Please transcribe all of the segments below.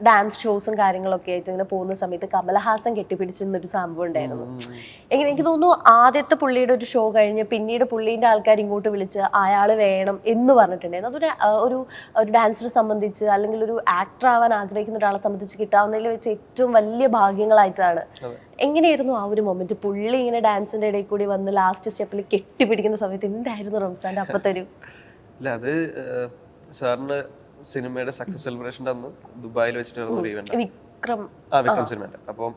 Dance ഷോസും കാര്യങ്ങളൊക്കെ ആയിട്ട് ഇങ്ങനെ പോകുന്ന സമയത്ത് കമലഹാസൻ കെട്ടിപ്പിടിച്ചെന്നൊരു സംഭവം ഉണ്ടായിരുന്നു. എങ്ങനെ എനിക്ക് തോന്നുന്നു ആദ്യത്തെ പുള്ളിയുടെ ഒരു ഷോ കഴിഞ്ഞ് പിന്നീട് പുള്ളീൻ്റെ ആൾക്കാർ ഇങ്ങോട്ട് വിളിച്ച് അയാൾ വേണം എന്ന് പറഞ്ഞിട്ടുണ്ടായിരുന്നു. അതൊരു ഒരു ഡാൻസറെ സംബന്ധിച്ച് അല്ലെങ്കിൽ ഒരു ആക്ടർ ആവാൻ ആഗ്രഹിക്കുന്ന ഒരാളെ സംബന്ധിച്ച് കിട്ടാവുന്നതിൽ വെച്ച് ഏറ്റവും വലിയ ഭാഗ്യങ്ങളായിട്ടാണ്. എങ്ങനെയായിരുന്നു ആ ഒരു മൊമെന്റ്? പുള്ളി ഇങ്ങനെ ഡാൻസിന്റെ ഇടയിൽ കൂടി വന്ന് ലാസ്റ്റ് സ്റ്റെപ്പിൽ കെട്ടിപ്പിടിക്കുന്ന സമയത്ത് എന്തായിരുന്നു റംസാന്റെ അപ്പത്തെ ഒരു ഇല്ല? അത് സാറിന് സിനിമയുടെ സക്സസ് സെലിബ്രേഷൻ്റെ അന്ന് ദുബായിൽ വെച്ചിട്ടായിരുന്നു ഒരു ഇവന്റ്, വിക്രം സിനിമയുടെ. അപ്പം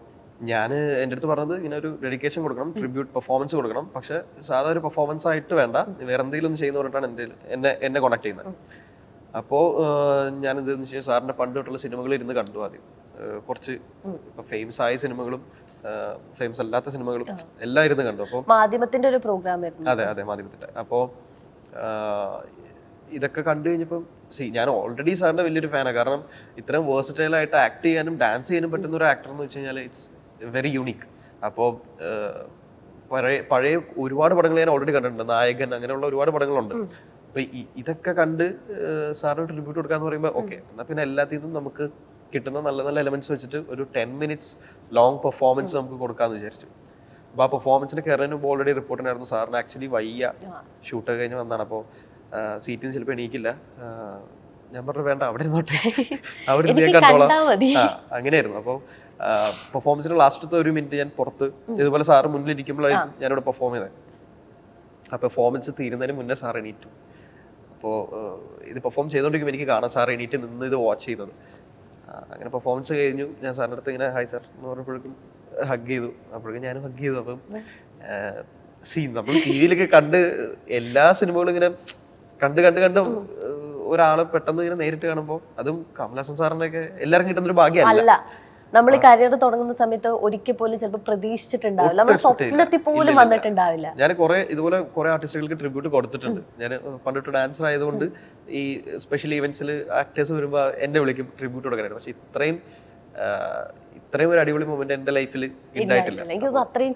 ഞാൻ എൻ്റെ അടുത്ത് പറഞ്ഞത് ഇങ്ങനെ ഒരു ഡെഡിക്കേഷൻ കൊടുക്കണം, ട്രിബ്യൂട്ട് പെർഫോമൻസ് കൊടുക്കണം, പക്ഷെ സാധാ ഒരു പെർഫോമൻസ് ആയിട്ട് വേണ്ട, വേറെ എന്തെങ്കിലും ഒന്ന് ചെയ്യുന്ന പറഞ്ഞിട്ടാണ് എന്നെ കോൺടാക്ട് ചെയ്യുന്നത്. അപ്പോൾ ഞാൻ എന്താണെന്ന് വെച്ചാൽ സാറിൻ്റെ പണ്ട് തൊട്ടുള്ള സിനിമകൾ ഇരുന്ന് കണ്ടു. ആദ്യം കുറച്ച് ഇപ്പൊ ഫേമസ് ആയ സിനിമകളും ഫേമസ് അല്ലാത്ത സിനിമകളും എല്ലാം ഇരുന്ന് കണ്ടു. അപ്പോൾ മാധ്യമത്തിന്റെ ഒരു പ്രോഗ്രാം ആയിരുന്നു. അതെ മാധ്യമത്തിന്റെ. അപ്പോൾ ഇതൊക്കെ കണ്ടു കഴിഞ്ഞപ്പം ഞാൻ ഓൾറെഡി സാറിന്റെ വലിയൊരു ഫാനാണ്. കാരണം ഇത്രയും വേഴ്സറ്റൈൽ ആയിട്ട് ആക്ട് ചെയ്യാനും ഡാൻസ് ചെയ്യാനും പറ്റുന്ന ഒരു ആക്ടർ എന്ന് വെച്ച് കഴിഞ്ഞാൽ ഇറ്റ്സ് വെരി യൂണിക്. അപ്പോൾ പഴയ ഒരുപാട് പടങ്ങൾ ഞാൻ ഓൾറെഡി കണ്ടിട്ടുണ്ട്, നായകൻ, അങ്ങനെയുള്ള ഒരുപാട് പടങ്ങളുണ്ട്. അപ്പൊ ഇതൊക്കെ കണ്ട് സാറിന് ട്രിബ്യൂട്ട് കൊടുക്കാന്ന് പറയുമ്പോൾ ഓക്കെ, എന്നാൽ പിന്നെ എല്ലാത്തിൽ നിന്നും നമുക്ക് കിട്ടുന്ന നല്ല നല്ല എലമെന്റ്സ് വെച്ചിട്ട് ഒരു 10 minutes ലോങ് പെർഫോമൻസ് നമുക്ക് കൊടുക്കാന്ന് വിചാരിച്ചു. അപ്പോൾ ആ പെർഫോമൻസിന് കയറാൻ മുമ്പ് ഓൾറെഡി റിപ്പോർട്ടിനായിരുന്നു സാറിന് ആക്ച്വലി വയ്യ, ഷൂട്ട് കഴിഞ്ഞ് വന്നതാണ്. അപ്പോൾ സീറ്റിൽ നിന്ന് ചിലപ്പോൾ എണീക്കില്ല. ഞാൻ പറഞ്ഞു വേണ്ട, അവിടെ ഇരുന്നോട്ടെ, അവിടെ ഞാൻ കണ്ടോളാം. അങ്ങനെയായിരുന്നു. അപ്പോൾ പെർഫോമൻസിന്റെ ലാസ്റ്റത്തെ 1 minute ഞാൻ പുറത്ത് ഇതുപോലെ സാറ് മുന്നിലിരിക്കുമ്പോഴാണ് ഞാനിവിടെ പെർഫോം ചെയ്തത്. ആ പെർഫോമൻസ് തീരുന്നതിന് മുന്നേ സാർ എണീറ്റു. അപ്പോൾ ഇത് പെർഫോം ചെയ്തുകൊണ്ടിരിക്കുമ്പോൾ എനിക്ക് കാണാം സാർ എണീറ്റ് നിന്ന് ഇത് വാച്ച് ചെയ്യുന്നത്. അങ്ങനെ പെർഫോമൻസ് കഴിഞ്ഞു. ഞാൻ സാറിൻ്റെ അടുത്ത് ഇങ്ങനെ ഹായ് സാർ എന്ന് പറഞ്ഞപ്പോഴേക്കും ഹഗ് ചെയ്തു. അപ്പോഴേക്കും ഞാനും ഹഗ് ചെയ്തു. അപ്പം നമ്മൾ ടി വിയിലൊക്കെ കണ്ട് എല്ലാ സിനിമകളും ഇങ്ങനെ കണ്ട് ഒരാളെ പെട്ടെന്ന് ഇങ്ങനെ നേരിട്ട് കാണുമ്പോൾ, അതും കമലഹാസൻ സാറിന്റെ ഒക്കെ എല്ലാവർക്കും കിട്ടുന്ന ഒരു ഭാഗ്യമല്ല. നമ്മൾ കരിയർ തുടങ്ങുന്ന സമയത്ത് ഒരിക്കൽ പോലും ചിലപ്പോൾ പ്രതീക്ഷിച്ചിട്ടുണ്ടാവില്ല, നമ്മൾ സ്വപ്നത്തിൽ പോലും വന്നിട്ടുണ്ടാവില്ല. ഞാൻ ഇതുപോലെ കുറെ ആർട്ടിസ്റ്റുകൾക്ക് ട്രിബ്യൂട്ട് കൊടുത്തിട്ടുണ്ട്. ഞാൻ പണ്ടിട്ട് ഡാൻസർ ആയതുകൊണ്ട് ഈ സ്പെഷ്യൽ ഈവെന്റ്സിൽ ആക്ടേഴ്സ് വരുമ്പോൾ എന്നെ വിളിക്കും ട്രിബ്യൂട്ട് കൊടുക്കാനായിട്ട്. പക്ഷെ ഇത്രയും ഒരു അടിപൊളി മൊമെന്റ് എന്റെ ലൈഫിൽ ഉണ്ടായിട്ടില്ല. എനിക്ക് തോന്നുന്നു അത്രയും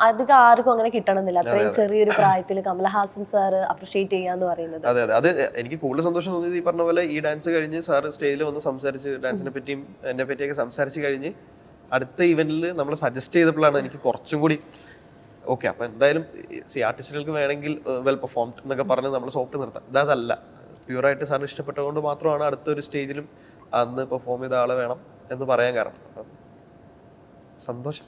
അധികം ആർക്കും അങ്ങനെ കിട്ടണമെന്നില്ല. അത്രയും ചെറിയൊരു പ്രായത്തിൽ കമലഹാസൻ സാർ അപ്രീഷിയേറ്റ് ചെയ്യാന്ന് പറയുന്നത്. അതെ അത് എനിക്ക് കൂടുതൽ സന്തോഷം തോന്നിയത് ഈ പറഞ്ഞ പോലെ ഈ ഡാൻസ് കഴിഞ്ഞ് സാറ് സ്റ്റേജിൽ വന്ന് സംസാരിച്ച് ഡാൻസിനെ പറ്റിയും എന്നെ പറ്റിയൊക്കെ സംസാരിച്ച് കഴിഞ്ഞ് അടുത്ത ഇവന്റിൽ നമ്മൾ സജസ്റ്റ് ചെയ്തപ്പോഴാണ് എനിക്ക് കുറച്ചും കൂടി ഓക്കെ, അപ്പൊ എന്തായാലും ആർട്ടിസ്റ്റുകൾക്ക് വേണമെങ്കിൽ വെൽ പെർഫോംഡ് എന്നൊക്കെ പറഞ്ഞ് നമ്മൾ സോഫ്റ്റ് നിർത്താം. ഇതല്ല, പ്യൂറായിട്ട് സാറിന് ഇഷ്ടപ്പെട്ടതുകൊണ്ട് മാത്രമാണ് അടുത്തൊരു സ്റ്റേജിലും അന്ന് പെർഫോം ചെയ്ത ആളെ വേണം എന്ന് പറയാൻ കാരണം. അപ്പം സന്തോഷം.